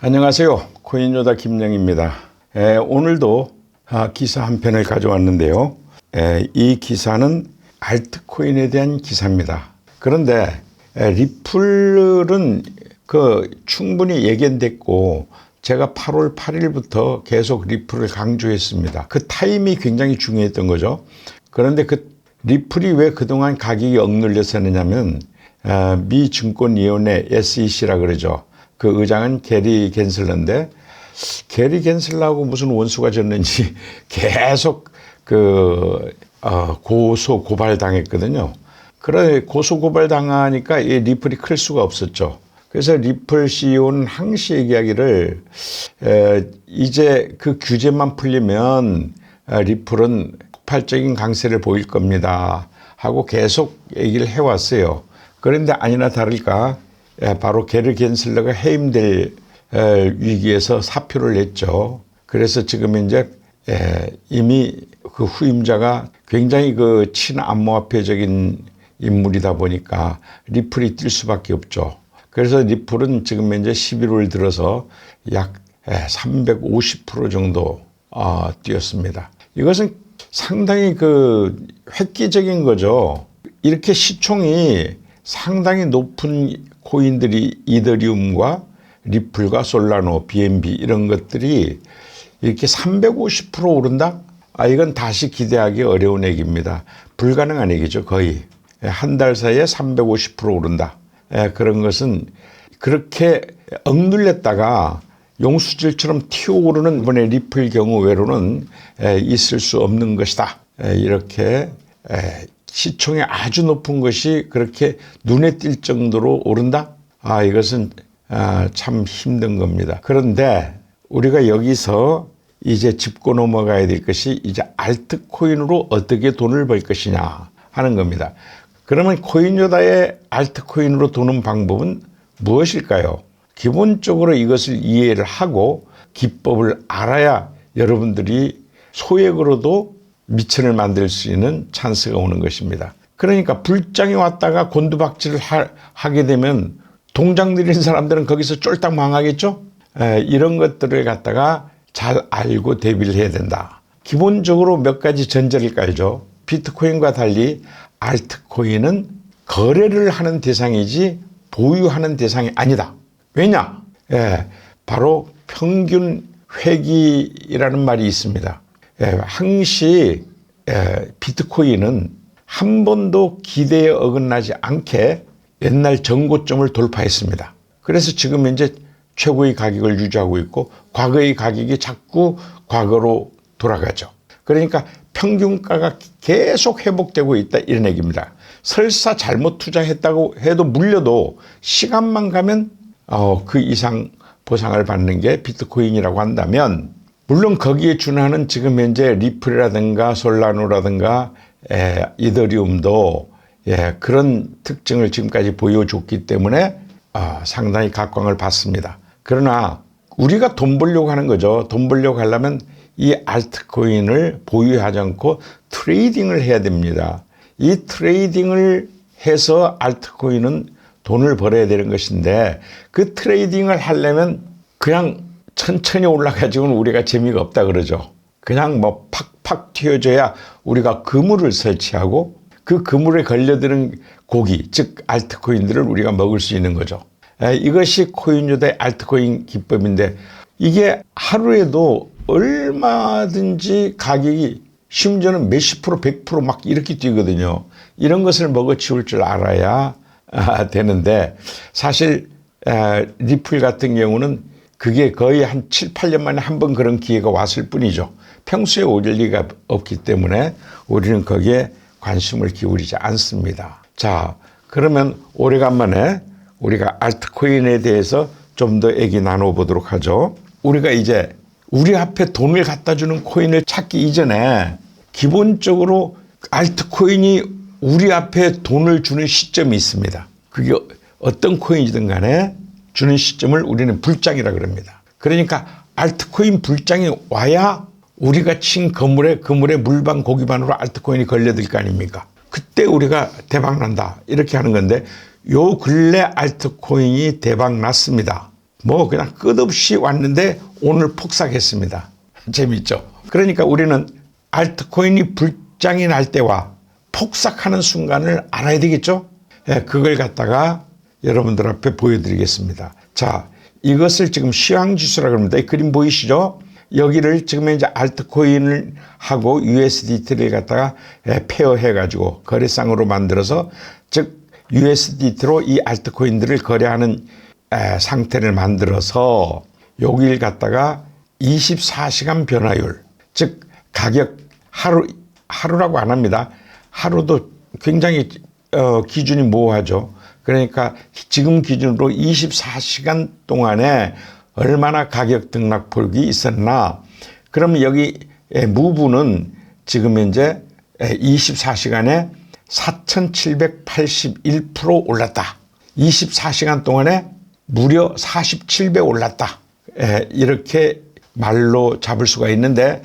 안녕하세요. 코인요다 김영입니다. 오늘도 기사 한 편을 가져왔는데요. 이 기사는 알트코인에 대한 기사입니다. 그런데 리플은 충분히 예견됐고 제가 8월 8일부터 계속 리플을 강조했습니다. 그 타임이 굉장히 중요했던 거죠. 그런데 그 리플이 왜 그동안 가격이 억눌렸었느냐면 미 증권위원회 SEC라 그러죠. 그 의장은 게리 겐슬러인데 게리 겐슬러하고 무슨 원수가 졌는지 계속 고소 고발 당했거든요. 그래 고소 고발 당하니까 이 리플이 클 수가 없었죠. 그래서 리플 CEO는 항시 얘기하기를 이제 그 규제만 풀리면 리플은 폭발적인 강세를 보일 겁니다 하고 계속 얘기를 해왔어요. 그런데 아니나 다를까 바로 게리 겐슬러가 해임될 위기에서 사표를 냈죠. 그래서 지금 이제 이미 그 후임자가 굉장히 친암호화폐적인 인물이다 보니까 리플이 뛸 수밖에 없죠. 그래서 리플은 지금 현재 11월 들어서 약 350% 정도 뛰었습니다. 이것은 상당히 획기적인 거죠. 이렇게 시총이 상당히 높은 코인들이 이더리움과 리플과 솔라노, BNB 이런 것들이 이렇게 350% 오른다? 이건 다시 기대하기 어려운 얘기입니다. 불가능한 얘기죠, 거의. 한 달 사이에 350% 오른다. 그런 것은 그렇게 억눌렸다가 용수질처럼 튀어오르는 이번에 리플 경우 외로는 있을 수 없는 것이다. 이렇게 시총이 아주 높은 것이 그렇게 눈에 띌 정도로 오른다? 이것은 참 힘든 겁니다. 그런데 우리가 여기서 이제 짚고 넘어가야 될 것이 이제 알트코인으로 어떻게 돈을 벌 것이냐 하는 겁니다. 그러면 코인요다의 알트코인으로 도는 방법은 무엇일까요? 기본적으로 이것을 이해를 하고 기법을 알아야 여러분들이 소액으로도 미천을 만들 수 있는 찬스가 오는 것입니다. 그러니까 불장이 왔다가 곤두박질을 하게 되면 동장 들인 사람들은 거기서 쫄딱 망하겠죠? 이런 것들을 갖다가 잘 알고 대비를 해야 된다. 기본적으로 몇 가지 전제를 깔죠. 비트코인과 달리 알트코인은 거래를 하는 대상이지 보유하는 대상이 아니다. 왜냐? 바로 평균 회기라는 말이 있습니다. 항시 비트코인은 한 번도 기대에 어긋나지 않게 옛날 전고점을 돌파했습니다. 그래서 지금 현재 최고의 가격을 유지하고 있고 과거의 가격이 자꾸 과거로 돌아가죠. 그러니까 평균가가 계속 회복되고 있다 이런 얘기입니다. 설사 잘못 투자했다고 해도 물려도 시간만 가면 그 이상 보상을 받는 게 비트코인이라고 한다면 물론 거기에 준하는 지금 현재 리플이라든가 솔라노라든가 이더리움도 그런 특징을 지금까지 보여줬기 때문에 상당히 각광을 받습니다. 그러나 우리가 돈 벌려고 하는 거죠. 돈 벌려고 하려면 이 알트코인을 보유하지 않고 트레이딩을 해야 됩니다. 이 트레이딩을 해서 알트코인은 돈을 벌어야 되는 것인데 그 트레이딩을 하려면 그냥 천천히 올라가지고는 우리가 재미가 없다 그러죠. 그냥 팍팍 튀어줘야 우리가 그물을 설치하고 그 그물에 걸려드는 고기, 즉 알트코인들을 우리가 먹을 수 있는 거죠. 이것이 코인요다의 알트코인 기법인데 이게 하루에도 얼마든지 가격이 심지어는 몇십 프로, 100% 막 이렇게 뛰거든요. 이런 것을 먹어치울 줄 알아야 되는데 사실 리플 같은 경우는 그게 거의 한 7, 8년 만에 한 번 그런 기회가 왔을 뿐이죠. 평소에 올 리가 없기 때문에 우리는 거기에 관심을 기울이지 않습니다. 자, 그러면 오래간만에 우리가 알트코인에 대해서 좀 더 얘기 나눠보도록 하죠. 우리가 이제 우리 앞에 돈을 갖다 주는 코인을 찾기 이전에 기본적으로 알트코인이 우리 앞에 돈을 주는 시점이 있습니다. 그게 어떤 코인이든 간에 주는 시점을 우리는 불장이라 그럽니다. 그러니까 알트코인 불장이 와야 우리가 친 그물에 물반 고기반으로 알트코인이 걸려들 거 아닙니까? 그때 우리가 대박 난다 이렇게 하는 건데 요 근래 알트코인이 대박 났습니다. 뭐 그냥 끝없이 왔는데 오늘 폭삭했습니다. 재밌죠? 그러니까 우리는 알트코인이 불장이 날 때와 폭삭하는 순간을 알아야 되겠죠? 예, 그걸 갖다가 여러분들 앞에 보여드리겠습니다. 자, 이것을 지금 시황지수라고 합니다. 이 그림 보이시죠? 여기를 지금 이제 알트코인을 하고 USDT를 갖다가 페어해가지고 거래상으로 만들어서 즉 USDT로 이 알트코인들을 거래하는 상태를 만들어서 여기를 갖다가 24시간 변화율, 즉 가격 하루라고 안 합니다. 하루도 굉장히 기준이 모호하죠. 그러니까 지금 기준으로 24시간 동안에 얼마나 가격 등락폭이 있었나. 그러면 여기 무브는 지금 현재 24시간에 4,781% 올랐다. 24시간 동안에 무려 47배 올랐다. 이렇게 말로 잡을 수가 있는데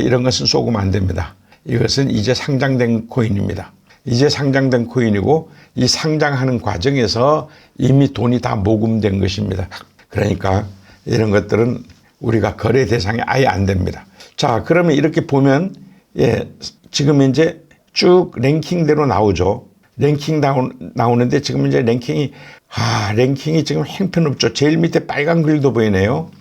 이런 것은 쏘으면 안 됩니다. 이것은 이제 상장된 코인입니다. 이제 상장된 코인이고 이 상장하는 과정에서 이미 돈이 다 모금된 것입니다. 그러니까 이런 것들은 우리가 거래 대상이 아예 안 됩니다. 자, 그러면 이렇게 보면 지금 이제 쭉 랭킹대로 나오죠. 랭킹 나오는데 지금 이제 랭킹이 지금 형편없죠. 제일 밑에 빨간 글도 보이네요.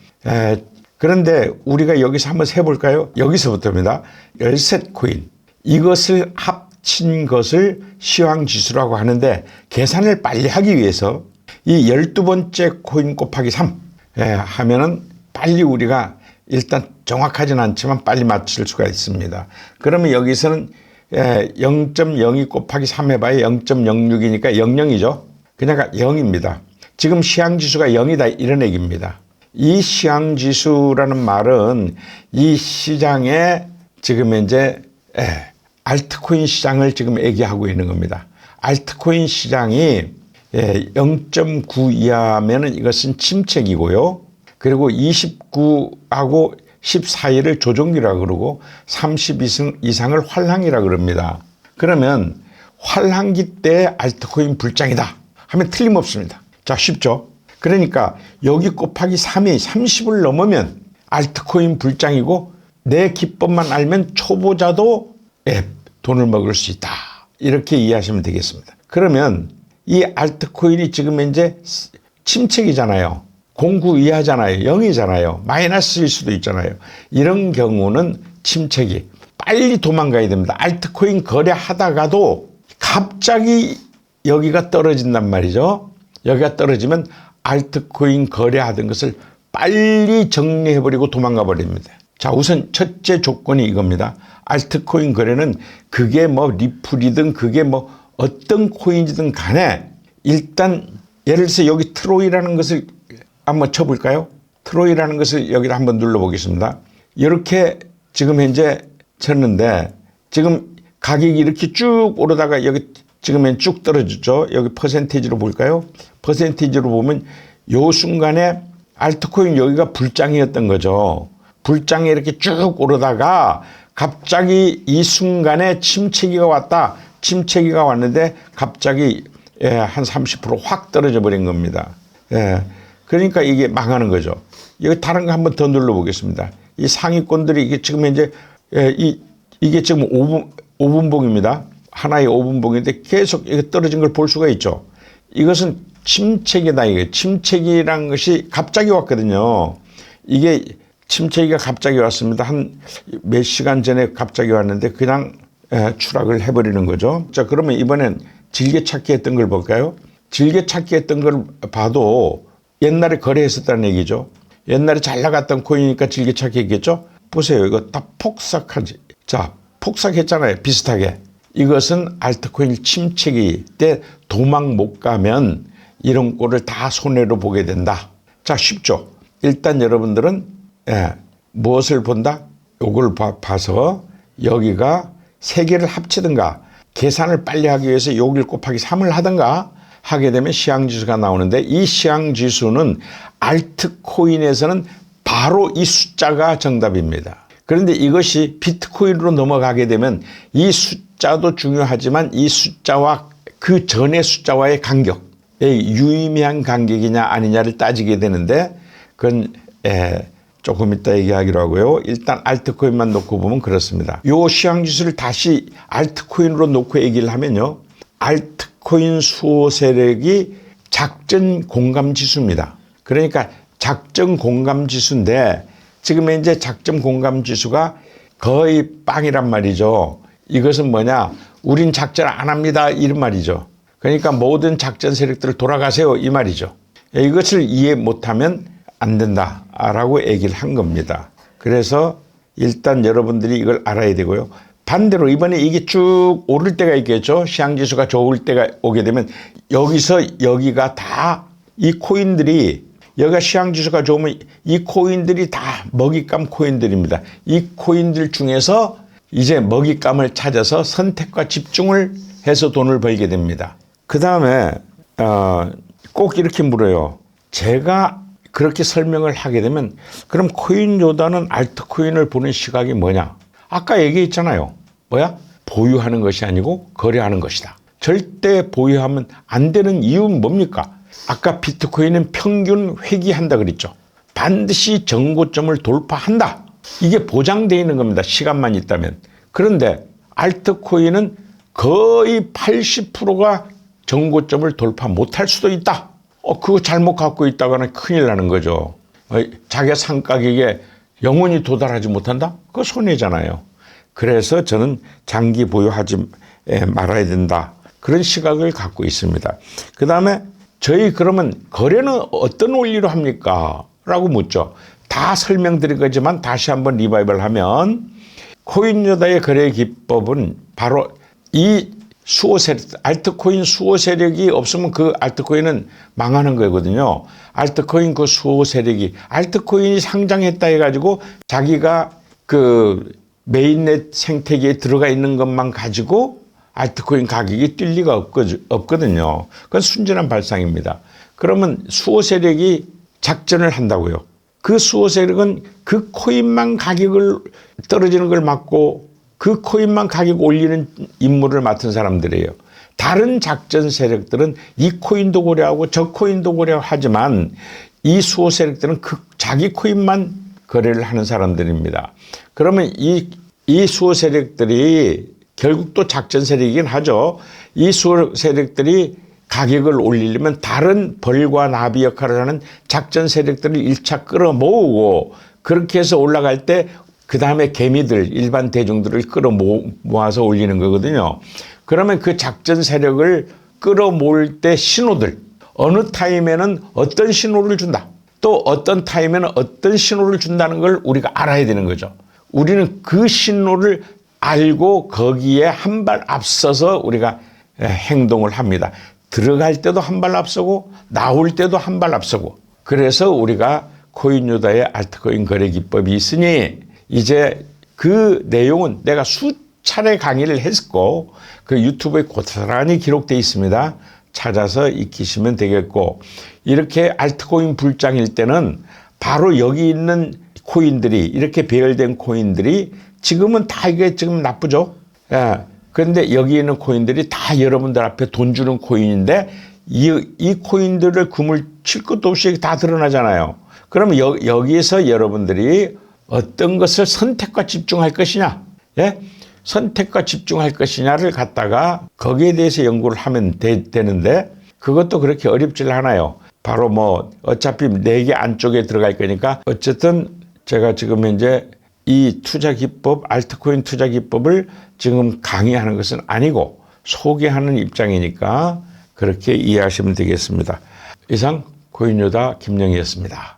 그런데 우리가 여기서 한번 세볼까요? 여기서부터입니다. 13 코인. 이것을 합친 것을 시황지수라고 하는데 계산을 빨리 하기 위해서 이 12번째 코인 곱하기 3 하면은 빨리 우리가 일단 정확하진 않지만 빨리 맞출 수가 있습니다. 그러면 여기서는 0.02 곱하기 3 해봐야 0.06이니까 00이죠. 그러니까 0입니다. 지금 시황지수가 0이다 이런 얘기입니다. 이 시황지수라는 말은 이 시장에 지금 현재 알트코인 시장을 지금 얘기하고 있는 겁니다. 알트코인 시장이 0.9 이하면은 이것은 침체기고요. 그리고 29하고 14일을 조정기라고 그러고 30 이상을 활황이라고 그럽니다. 그러면 활황기 때 알트코인 불장이다 하면 틀림없습니다. 자, 쉽죠? 그러니까 여기 곱하기 3이 30을 넘으면 알트코인 불장이고 내 기법만 알면 초보자도 돈을 먹을 수 있다. 이렇게 이해하시면 되겠습니다. 그러면 이 알트코인이 지금 현재 침체기잖아요. 0.9 이하잖아요. 0이잖아요. 마이너스일 수도 있잖아요. 이런 경우는 침체기. 빨리 도망가야 됩니다. 알트코인 거래하다가도 갑자기 여기가 떨어진단 말이죠. 여기가 떨어지면 알트코인 거래하던 것을 빨리 정리해버리고 도망가 버립니다. 자, 우선 첫째 조건이 이겁니다. 알트코인 거래는 그게 뭐 리플이든 그게 뭐 어떤 코인이든 간에 일단 예를 들어서 여기 트로이라는 것을 한번 쳐볼까요? 트로이라는 것을 여기다 한번 눌러보겠습니다. 이렇게 지금 현재 쳤는데 지금 가격이 이렇게 쭉 오르다가 여기 지금은 쭉 떨어졌죠. 여기 퍼센테이지로 볼까요? 퍼센테이지로 보면 요 순간에 알트코인 여기가 불장이었던 거죠. 불장에 이렇게 쭉 오르다가 갑자기 이 순간에 침체기가 왔다. 침체기가 왔는데 갑자기 한 30% 확 떨어져 버린 겁니다. 그러니까 이게 망하는 거죠. 여기 다른 거 한번 더 눌러보겠습니다. 이 상위권들이 이게 지금 이제 이게 지금 5분봉입니다. 하나의 5분봉인데 계속 이게 떨어진 걸 볼 수가 있죠. 이것은 침체기다. 이게 침체기란 것이 갑자기 왔거든요. 이게 침체기가 갑자기 왔습니다. 한 몇 시간 전에 갑자기 왔는데 그냥 추락을 해버리는 거죠. 자, 그러면 이번엔 즐겨찾기 했던 걸 볼까요? 즐겨찾기 했던 걸 봐도 옛날에 거래했었다는 얘기죠. 옛날에 잘 나갔던 코인이니까 즐겨찾기 했겠죠. 보세요. 이거 다 폭삭하지. 자, 폭삭했잖아요. 비슷하게. 이것은 알트코인 침체기 때 도망 못 가면 이런 꼴을 다 손해로 보게 된다. 자, 쉽죠. 일단 여러분들은 무엇을 본다? 요걸 봐서 여기가 세 개를 합치든가 계산을 빨리 하기 위해서 여기를 곱하기 3을 하든가 하게 되면 시황지수가 나오는데 이 시황지수는 알트코인에서는 바로 이 숫자가 정답입니다. 그런데 이것이 비트코인으로 넘어가게 되면 이 숫자도 중요하지만 이 숫자와 그 전의 숫자와의 간격, 유의미한 간격이냐 아니냐를 따지게 되는데 그건 조금 이따 얘기하기로 하고요. 일단 알트코인만 놓고 보면 그렇습니다. 요 시황지수를 다시 알트코인으로 놓고 얘기를 하면요. 알트코인 수호 세력이 작전 공감 지수입니다. 그러니까 작전 공감 지수인데 지금 이제 작전 공감 지수가 거의 빵이란 말이죠. 이것은 뭐냐? 우린 작전 안 합니다. 이런 말이죠. 그러니까 모든 작전 세력들 돌아가세요. 이 말이죠. 이것을 이해 못하면 안 된다라고 얘기를 한 겁니다. 그래서 일단 여러분들이 이걸 알아야 되고요. 반대로 이번에 이게 쭉 오를 때가 있겠죠. 시황지수가 좋을 때가 오게 되면 여기서 여기가 다 이 코인들이 여기가 시황지수가 좋으면 이 코인들이 다 먹잇감 코인들입니다. 이 코인들 중에서 이제 먹잇감을 찾아서 선택과 집중을 해서 돈을 벌게 됩니다. 그 다음에 꼭 이렇게 물어요. 제가 그렇게 설명을 하게 되면 그럼 코인 요단은 알트코인을 보는 시각이 뭐냐? 아까 얘기했잖아요. 뭐야? 보유하는 것이 아니고 거래하는 것이다. 절대 보유하면 안 되는 이유는 뭡니까? 아까 비트코인은 평균 회귀한다 그랬죠. 반드시 정고점을 돌파한다. 이게 보장되어 있는 겁니다. 시간만 있다면. 그런데 알트코인은 거의 80%가 정고점을 돌파 못할 수도 있다. 그거 잘못 갖고 있다가는 큰일 나는 거죠. 자기가 산 가격에 영원히 도달하지 못한다? 그거 손해잖아요. 그래서 저는 장기 보유하지 말아야 된다. 그런 시각을 갖고 있습니다. 그 다음에 저희 그러면 거래는 어떤 원리로 합니까? 라고 묻죠. 다 설명드린 거지만 다시 한번 리바이벌 하면 코인요다의 거래 기법은 바로 이 수호 세력, 알트코인 수호 세력이 없으면 그 알트코인은 망하는 거거든요. 알트코인 그 수호 세력이, 알트코인이 상장했다 해가지고 자기가 그 메인넷 생태계에 들어가 있는 것만 가지고 알트코인 가격이 뛸 리가 없거든요. 그건 순진한 발상입니다. 그러면 수호 세력이 작전을 한다고요. 그 수호 세력은 그 코인만 가격을 떨어지는 걸 막고 그 코인만 가격 올리는 임무를 맡은 사람들이에요. 다른 작전 세력들은 이 코인도 고려하고 저 코인도 고려하지만 이 수호 세력들은 그 자기 코인만 거래를 하는 사람들입니다. 그러면 이 수호 세력들이 결국 또 작전 세력이긴 하죠. 이 수호 세력들이 가격을 올리려면 다른 벌과 나비 역할을 하는 작전 세력들을 1차 끌어모으고 그렇게 해서 올라갈 때 그 다음에 개미들, 일반 대중들을 끌어모아서 올리는 거거든요. 그러면 그 작전 세력을 끌어모을 때 신호들, 어느 타임에는 어떤 신호를 준다. 또 어떤 타임에는 어떤 신호를 준다는 걸 우리가 알아야 되는 거죠. 우리는 그 신호를 알고 거기에 한 발 앞서서 우리가 행동을 합니다. 들어갈 때도 한 발 앞서고 나올 때도 한 발 앞서고. 그래서 우리가 코인요다의 알트코인 거래 기법이 있으니 이제 그 내용은 내가 수차례 강의를 했고 그 유튜브에 고스란히 기록되어 있습니다. 찾아서 익히시면 되겠고, 이렇게 알트코인 불장일 때는 바로 여기 있는 코인들이, 이렇게 배열된 코인들이 지금은 다 이게 지금 나쁘죠. 그런데 여기 있는 코인들이 다 여러분들 앞에 돈 주는 코인인데 이 코인들을 금을 칠 것도 없이 다 드러나잖아요. 그러면 여기에서 여러분들이 어떤 것을 선택과 집중할 것이냐, 선택과 집중할 것이냐를 갖다가 거기에 대해서 연구를 하면 되는데 그것도 그렇게 어렵질 않아요. 바로 뭐 어차피 4개 안쪽에 들어갈 거니까 어쨌든 제가 지금 현재 이 투자 기법, 알트코인 투자 기법을 지금 강의하는 것은 아니고 소개하는 입장이니까 그렇게 이해하시면 되겠습니다. 이상 코인요다 김영희였습니다.